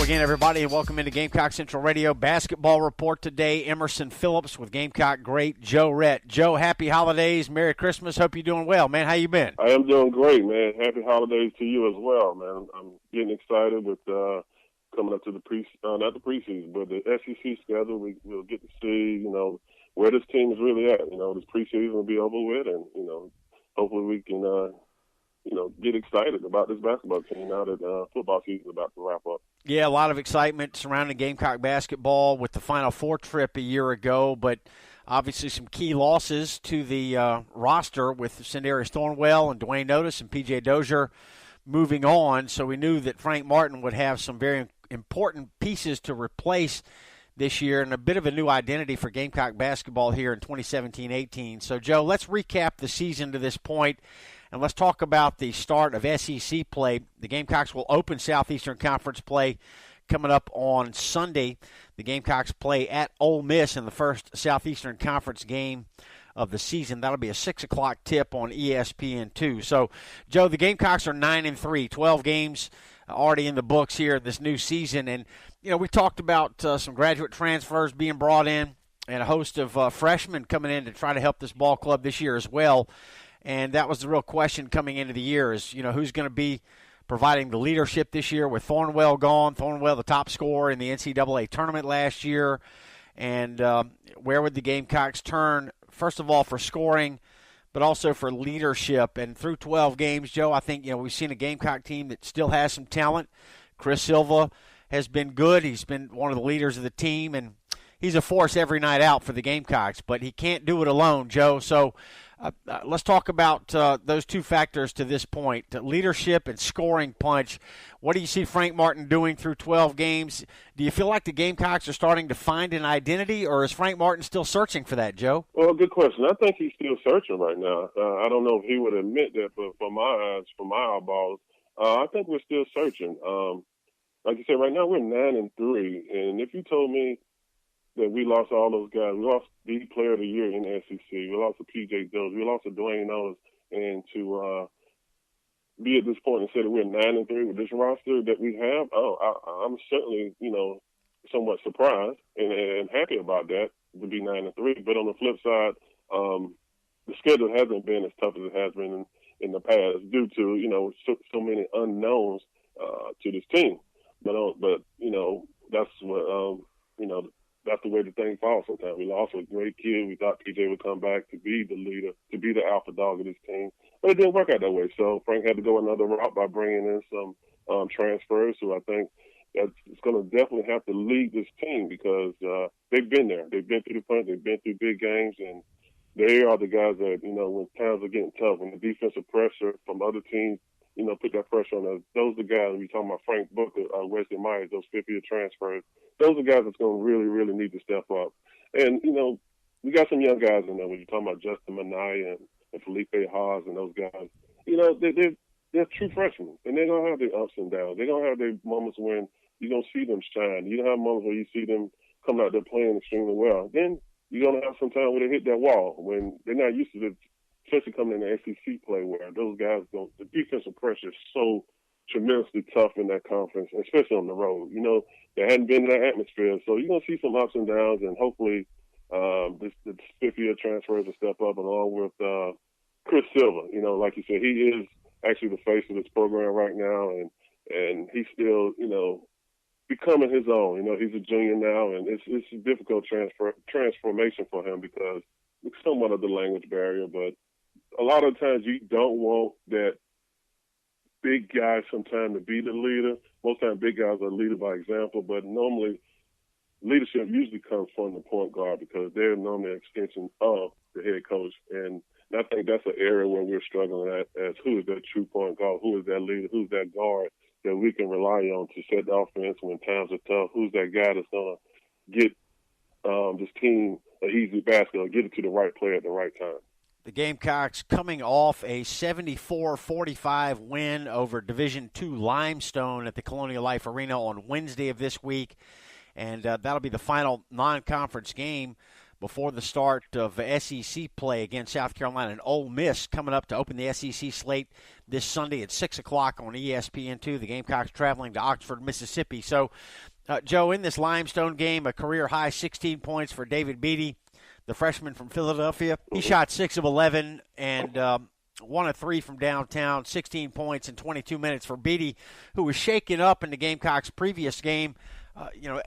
again, everybody, and welcome into Gamecock Central Radio Basketball Report today. Emerson Phillips with Gamecock great Joe Rhett. Joe, happy holidays, Merry Christmas. Hope you're doing well, man. How you been? I am doing great, man. Happy holidays to you as well, man. I'm getting excited with coming up to the not the preseason, but the SEC schedule. We'll get to see, where this team is really at. This preseason will be over with, and hopefully we can get excited about this basketball team now that football season is about to wrap up. Yeah, a lot of excitement surrounding Gamecock basketball with the Final Four trip a year ago, but obviously some key losses to the roster with Sindarius Thornwell and Dwayne Otis and P.J. Dozier moving on. So we knew that Frank Martin would have some very important pieces to replace this year and a bit of a new identity for Gamecock basketball here in 2017-18. So, Joe, let's recap the season to this point. And let's talk about the start of SEC play. The Gamecocks will open Southeastern Conference play coming up on Sunday. The Gamecocks play at Ole Miss in the first Southeastern Conference game of the season. That'll be a 6 o'clock tip on ESPN2. So, Joe, the Gamecocks are 9-3, 12 games already in the books here in this new season. And, we talked about some graduate transfers being brought in and a host of freshmen coming in to try to help this ball club this year as well. And that was the real question coming into the year is, who's going to be providing the leadership this year with Thornwell gone. Thornwell, the top scorer in the NCAA tournament last year. And where would the Gamecocks turn, first of all, for scoring, but also for leadership? And through 12 games, Joe, I think, we've seen a Gamecock team that still has some talent. Chris Silva has been good. He's been one of the leaders of the team, and he's a force every night out for the Gamecocks, but he can't do it alone, Joe. So let's talk about those two factors to this point, leadership and scoring punch. What do you see Frank Martin doing through 12 games? Do you feel like the Gamecocks are starting to find an identity, or is Frank Martin still searching for that, Joe? Well, good question. I think he's still searching right now. I don't know if he would admit that, but from my eyes, from my eyeballs, I think we're still searching. Like you said, right now we're 9-3, and if you told me that we lost all those guys, we lost the player of the year in the SEC, we lost to P.J. Dozier, we lost to Dwayne Otis, and to be at this point and say that we're 9-3 with this roster that we have, I'm certainly, somewhat surprised and happy about that, to be 9-3. But on the flip side, the schedule hasn't been as tough as it has been in the past due to, so many unknowns to this team. But that's what, that's the way the thing falls sometimes. We lost a great kid. We thought PJ would come back to be the leader, to be the alpha dog of this team. But it didn't work out that way. So Frank had to go another route by bringing in some transfers. So I think that's it's going to definitely have to lead this team because they've been there. They've been through the front. They've been through big games. And they are the guys that, when times are getting tough, when the defensive pressure from other teams, put that pressure on us. Those are the guys, we talking about Frank Booker, Wesley Myers, those fifth-year transfers. Those are the guys that's going to really, really need to step up. And, we got some young guys in there when you're talking about Justin Minaya and Felipe Haas and those guys. They're true freshmen, and they're going to have their ups and downs. They're going to have their moments when you don't see them shine. You don't have moments where you see them come out there playing extremely well. Then you're going to have some time where they hit that wall when they're not used to the especially coming in the SEC play where those guys the defensive pressure is so tremendously tough in that conference, especially on the road. They hadn't been in that atmosphere. So you're going to see some ups and downs, and hopefully this fifth-year transfers will step up along with Chris Silva. Like you said, he is actually the face of this program right now, and he's still, becoming his own. He's a junior now, and it's a difficult transformation for him because it's somewhat of the language barrier, but a lot of times you don't want that big guy sometimes to be the leader. Most times big guys are leader by example, but normally leadership usually comes from the point guard because they're normally an extension of the head coach. And I think that's an area where we're struggling at as who is that true point guard, who is that leader, who's that guard that we can rely on to set the offense when times are tough, who's that guy that's going to get this team an easy basket or get it to the right player at the right time. The Gamecocks coming off a 74-45 win over Division II Limestone at the Colonial Life Arena on Wednesday of this week, and that'll be the final non-conference game. before the start of SEC play against South Carolina and Ole Miss coming up to open the SEC slate this Sunday at 6 o'clock on ESPN2. The Gamecocks traveling to Oxford, Mississippi. So, Joe, in this Limestone game, a career-high 16 points for David Beatty, the freshman from Philadelphia. He shot 6 of 11 and 1 of 3 from downtown, 16 points in 22 minutes for Beatty, who was shaken up in the Gamecocks' previous game.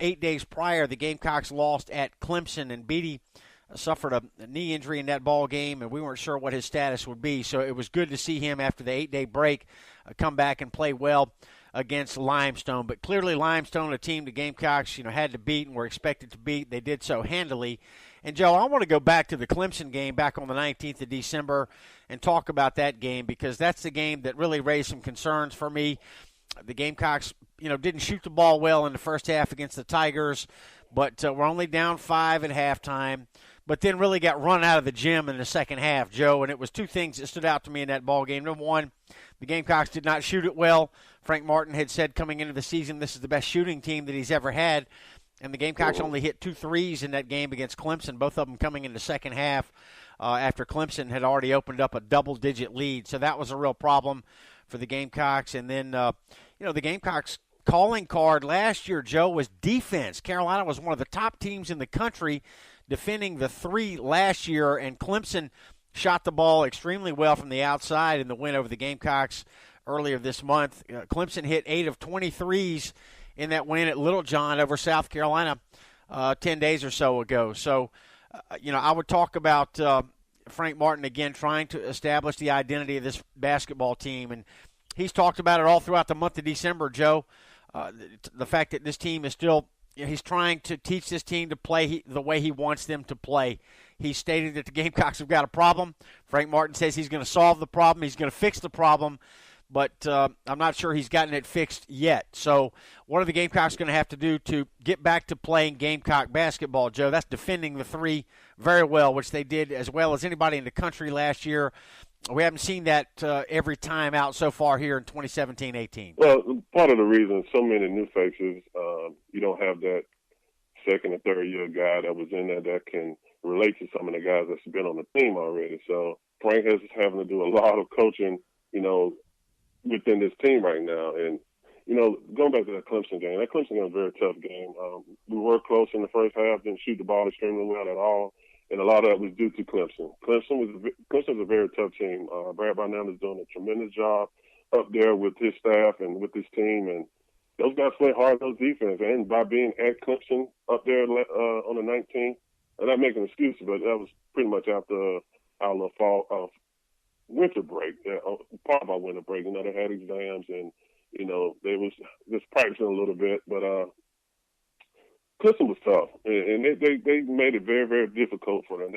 8 days prior, the Gamecocks lost at Clemson, and Beatty suffered a knee injury in that ball game, and we weren't sure what his status would be. So it was good to see him after the 8-day break come back and play well against Limestone. But clearly Limestone, a team the Gamecocks had to beat and were expected to beat. They did so handily. And, Joe, I want to go back to the Clemson game back on the 19th of December and talk about that game, because that's the game that really raised some concerns for me. The Gamecocks, didn't shoot the ball well in the first half against the Tigers, but were only down 5 at halftime, but then really got run out of the gym in the second half, Joe. And it was two things that stood out to me in that ball game. Number one, the Gamecocks did not shoot it well. Frank Martin had said coming into the season this is the best shooting team that he's ever had, and the Gamecocks only hit 2 threes in that game against Clemson, both of them coming in the second half after Clemson had already opened up a double-digit lead. So that was a real problem for the Gamecocks. And then, the Gamecocks calling card last year, Joe, was defense. Carolina was one of the top teams in the country defending the 3 last year, and Clemson shot the ball extremely well from the outside in the win over the Gamecocks earlier this month. Clemson hit 8 of 23s in that win at Littlejohn over South Carolina 10 days or so ago. So, I would talk about Frank Martin again trying to establish the identity of this basketball team, and he's talked about it all throughout the month of December, Joe. The fact that this team is still he's trying to teach this team to play the way he wants them to play. He stated that the Gamecocks have got a problem. Frank Martin says he's going to solve the problem. He's going to fix the problem, but I'm not sure he's gotten it fixed yet. So what are the Gamecocks going to have to do to get back to playing Gamecock basketball, Joe? That's defending the 3 very well, which they did as well as anybody in the country last year. We haven't seen that every time out so far here in 2017-18. Well, part of the reason so many new faces, you don't have that second and third year guy that was in there that can relate to some of the guys that's been on the team already. So Frank is having to do a lot of coaching, within this team right now. And, going back to that Clemson game was a very tough game. We were close in the first half, didn't shoot the ball extremely well at all. And a lot of that was due to Clemson. Clemson was a very tough team. Brad Barnell is doing a tremendous job up there with his staff and with his team. And those guys play hard on defense. And by being at Clemson up there on the 19th, I'm not making excuses, but that was pretty much after our little fall of winter break, part of our winter break. They had exams and, they was just practicing a little bit. But Clemson was tough, and they made it very, very difficult for them.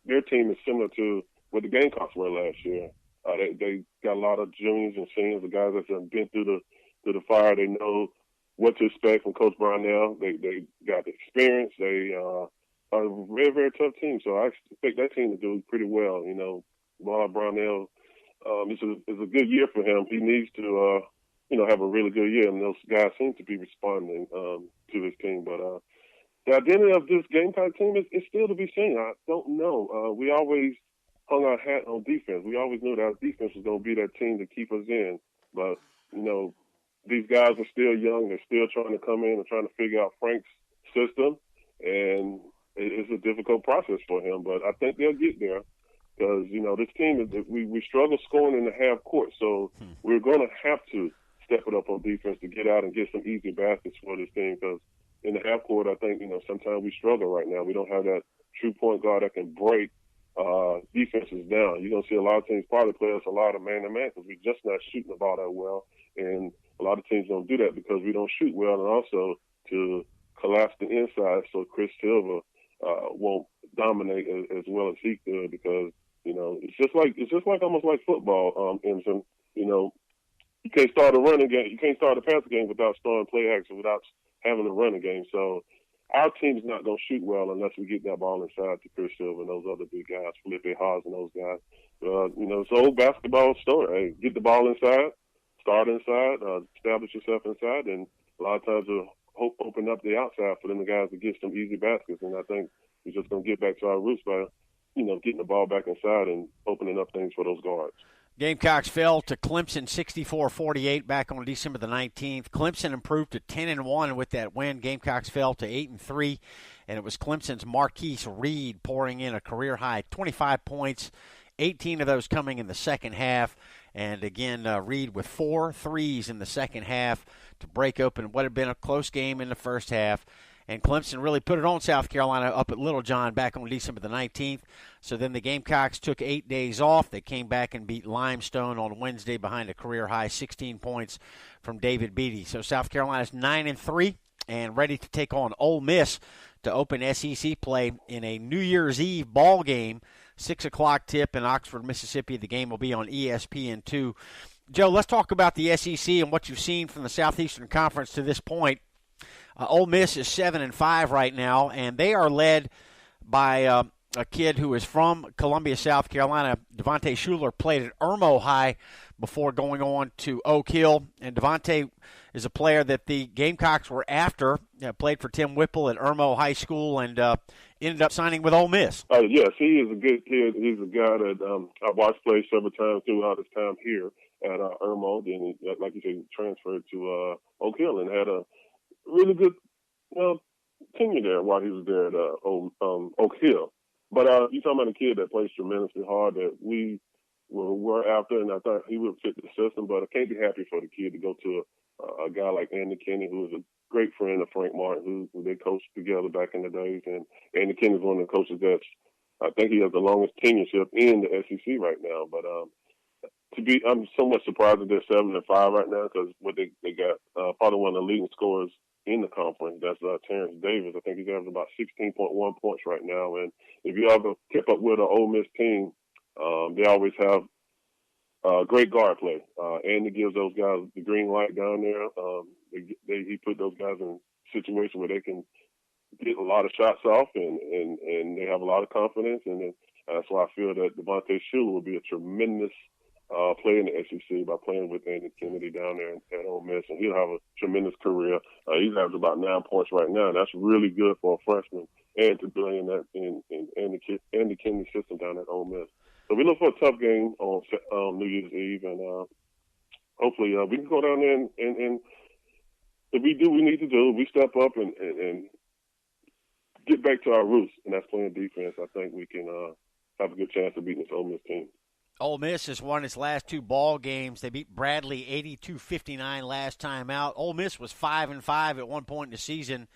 Their team is similar to what the Gamecocks were last year. They got a lot of juniors and seniors, the guys that have been through the fire. They know what to expect from Coach Brownell. They got the experience. They are a very, very tough team. So I expect that team to do pretty well. Bob Brownell, it's a good year for him. He needs to have a really good year, and those guys seem to be responding to this team. But the identity of this Gamecock team is still to be seen. I don't know. We always hung our hat on defense. We always knew that our defense was going to be that team to keep us in. But, these guys are still young. They're still trying to come in and trying to figure out Frank's system, and it's a difficult process for him. But I think they'll get there. Because, this team, we struggle scoring in the half court, so we're going to have to step it up on defense to get out and get some easy baskets for this team. Because in the half court, I think, sometimes we struggle right now. We don't have that true point guard that can break defenses down. You're going to see a lot of teams probably play us a lot of man-to-man because we're just not shooting the ball that well. And a lot of teams don't do that because we don't shoot well, and also to collapse the inside so Chris Silva won't dominate as well as he could, because it's just like almost like football, Emerson. You can't start a running game, you can't start a passing game without starting play action, without having a running game. So our team's not going to shoot well unless we get that ball inside to Chris Silva and those other big guys, Felipe Haas and those guys. It's an old basketball story. Hey, get the ball inside, start inside, establish yourself inside, and a lot of times you'll open up the outside for them guys to get some easy baskets. And I think We're just going to get back to our roots by, getting the ball back inside and opening up things for those guards. Gamecocks fell to Clemson 64-48 back on December the 19th. Clemson improved to 10-1 with that win. Gamecocks fell to 8-3, and it was Clemson's Marquise Reed pouring in a career-high 25 points, 18 of those coming in the second half. And again, Reed with 4 threes in the second half to break open what had been a close game in the first half. And Clemson really put it on South Carolina up at Little John back on December the 19th. So then the Gamecocks took 8 days off. They came back and beat Limestone on Wednesday behind a career-high 16 points from David Beatty. So South Carolina's 9-3 and ready to take on Ole Miss to open SEC play in a New Year's Eve ball game, 6 o'clock tip in Oxford, Mississippi. The game will be on ESPN2. Joe, let's talk about the SEC and what you've seen from the Southeastern Conference to this point. Ole Miss is 7-5 right now, and they are led by a kid who is from Columbia, South Carolina. Devontae Shuler played at Irmo High before going on to Oak Hill, and Devontae is a player that the Gamecocks were after. Played for Tim Whipple at Irmo High School and ended up signing with Ole Miss. Yes, he is a good kid. He's a guy that I've watched play several times throughout his time here at Irmo. Then, like you said, he transferred to Oak Hill and had a really good tenure there while he was there at Oak Hill. But you're talking about a kid that plays tremendously hard that we were after, and I thought he would fit the system. But I can't be happy for the kid to go to a guy like Andy Kinney, who is a great friend of Frank Martin, who they coached together back in the days. And Andy Kinney is one of the coaches that I think he has the longest tenureship in the SEC right now. But I'm somewhat surprised that they're 7-5 right now because what they got probably one of the leading scorers in the conference. That's Terrence Davis. I think he's averaging about 16.1 points right now. And if you ever keep up with an Ole Miss team, they always have great guard play. Andy gives those guys the green light down there. He put those guys in situations where they can get a lot of shots off, and they have a lot of confidence. And that's why I feel that Devontae Shuler will be a tremendous player in the SEC by playing with Andy Kennedy down there at Ole Miss, and he'll have a tremendous career. He's averaging about 9 points right now. That's really good for a freshman, and to play in that in Andy Kennedy's system down at Ole Miss. So we look for a tough game on New Year's Eve, and hopefully we can go down there and if we do what we need to do, we step up and get back to our roots, and that's playing defense. I think we can have a good chance of beating this Ole Miss team. Ole Miss has won its last 2 ball games. They beat Bradley 82-59 last time out. Ole Miss was 5-5 at one point in the season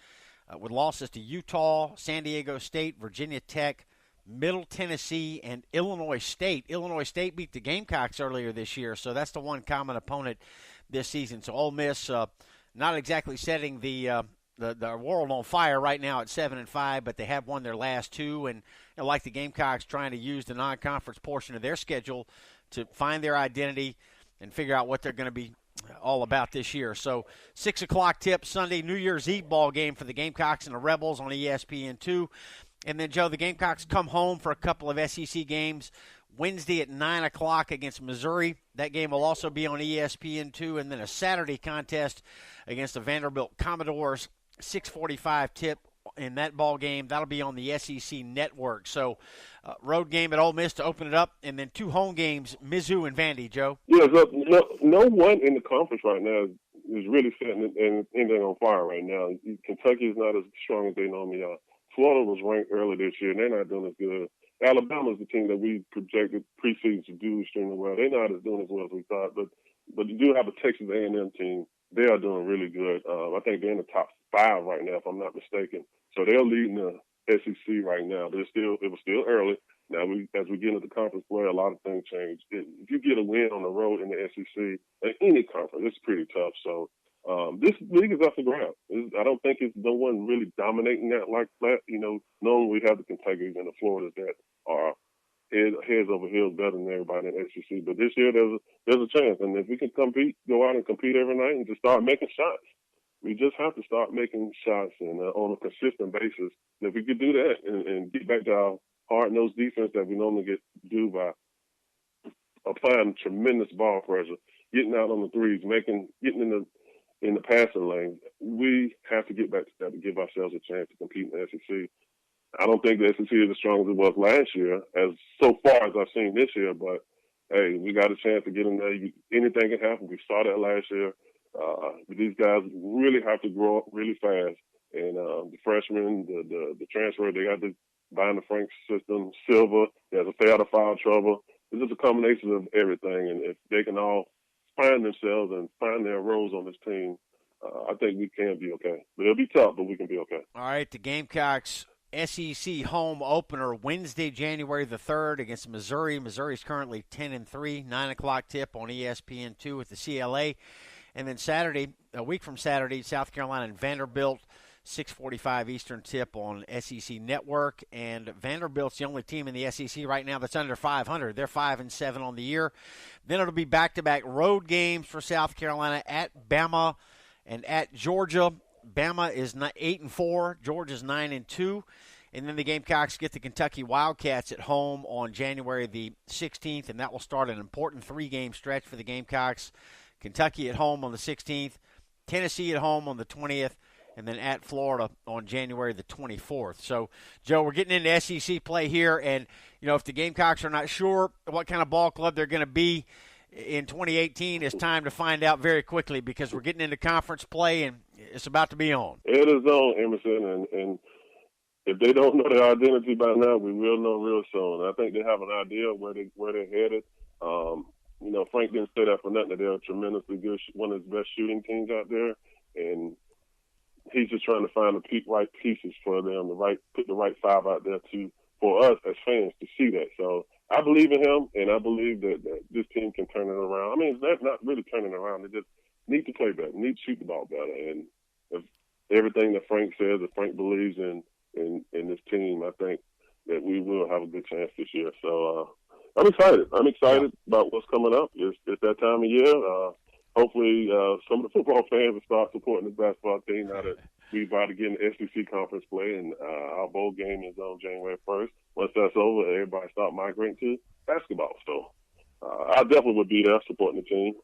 with losses to Utah, San Diego State, Virginia Tech, Middle Tennessee, and Illinois State. Illinois State beat the Gamecocks earlier this year, so that's the one common opponent this season. So Ole Miss not exactly setting the world on fire right now at 7-5, but they have won their last 2, and like the Gamecocks, trying to use the non-conference portion of their schedule to find their identity and figure out what they're going to be all about this year. So 6 o'clock tip Sunday, New Year's Eve ball game for the Gamecocks and the Rebels on ESPN2. And then, Joe, the Gamecocks come home for a couple of SEC games. Wednesday at 9 o'clock against Missouri. That game will also be on ESPN2. And then a Saturday contest against the Vanderbilt Commodores, 6:45 tip in that ball game. That'll be on the SEC Network. So road game at Ole Miss to open it up, and then 2 home games, Mizzou and Vandy, Joe. Yeah, no one in the conference right now is really setting anything on fire right now. Kentucky is not as strong as they normally are. Florida was ranked early this year, and they're not doing as good. Alabama is the team that we projected preseason to do extremely well. They're not as doing as well as we thought, but you do have a Texas A&M team. They are doing really good. I think they're in the top 5 right now, if I'm not mistaken. So they're leading the SEC right now. It was still early. Now, as we get into the conference play, a lot of things change. If you get a win on the road in the SEC, in any conference, it's pretty tough. So this league is up for grabs. I don't think it's no one really dominating that like that. Knowing we have the Kentuckys and the Floridas that are heads over heels better than everybody in the SEC. But this year, there's a chance. And if we can go out and compete every night and just start making shots. We just have to start making shots and on a consistent basis. And if we could do that and get back to our hard-nosed defense that we normally do by applying tremendous ball pressure, getting out on the threes, getting in the passing lane, we have to get back to that to give ourselves a chance to compete in the SEC. I don't think the SEC is as strong as it was last year, as so far as I've seen this year. But hey, we got a chance to get in there. Anything can happen. We saw that last year. These guys really have to grow up really fast. And the freshmen, the transfer, they got to buy in the Frank system. Silver, they have to stay out of foul trouble. It's just a combination of everything. And if they can all find themselves and find their roles on this team, I think we can be okay. But it'll be tough, but we can be okay. All right, the Gamecocks SEC home opener Wednesday, January the 3rd against Missouri. Missouri's currently 10-3, 9 o'clock tip on ESPN2 with the CLA. And then Saturday, a week from Saturday, South Carolina and Vanderbilt, 6:45 Eastern tip on SEC Network. And Vanderbilt's the only team in the SEC right now that's under 500. They're 5-7 on the year. Then it'll be back-to-back road games for South Carolina at Bama and at Georgia. Bama is 8-4. Georgia's 9-2. And then the Gamecocks get the Kentucky Wildcats at home on January the 16th, and that will start an important 3-game stretch for the Gamecocks. Kentucky at home on the 16th, Tennessee at home on the 20th, and then at Florida on January the 24th. So, Joe, we're getting into SEC play here, and, if the Gamecocks are not sure what kind of ball club they're going to be in 2018, it's time to find out very quickly because we're getting into conference play, and it's about to be on. It is on, Emerson, and if they don't know their identity by now, we will know real soon. I think they have an idea where they're headed. Frank didn't say that for nothing. They're a tremendously good, one of the best shooting teams out there, and he's just trying to find the right pieces for them, put the right 5 out there for us as fans to see that. So I believe in him, and I believe that this team can turn it around. I mean, they're not really turning it around. They just need to play better, need to shoot the ball better. And if everything that Frank says, if Frank believes in this team, I think that we will have a good chance this year. So I'm excited. I'm excited about what's coming up. It's that time of year. Hopefully some of the football fans will start supporting this basketball team now that we're about to get in the SEC conference play, and our bowl game is on January 1st. Once that's over, everybody start migrating to basketball. So I definitely would be there supporting the team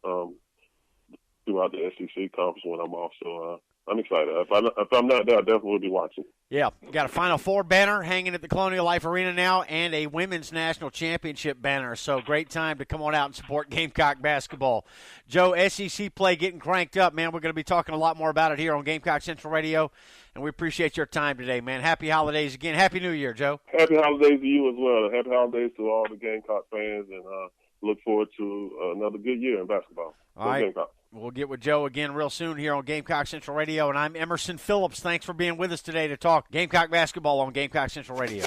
throughout the SEC conference when I'm off. So I'm excited. If I'm not there, I definitely will be watching. Yeah, got a Final Four banner hanging at the Colonial Life Arena now and a Women's National Championship banner. So great time to come on out and support Gamecock basketball. Joe, SEC play getting cranked up, man. We're going to be talking a lot more about it here on Gamecock Central Radio, and we appreciate your time today, man. Happy holidays again. Happy New Year, Joe. Happy holidays to you as well. Happy holidays to all the Gamecock fans, and look forward to another good year in basketball. All right. Gamecock. We'll get with Joe again real soon here on Gamecock Central Radio, and I'm Emerson Phillips. Thanks for being with us today to talk Gamecock basketball on Gamecock Central Radio.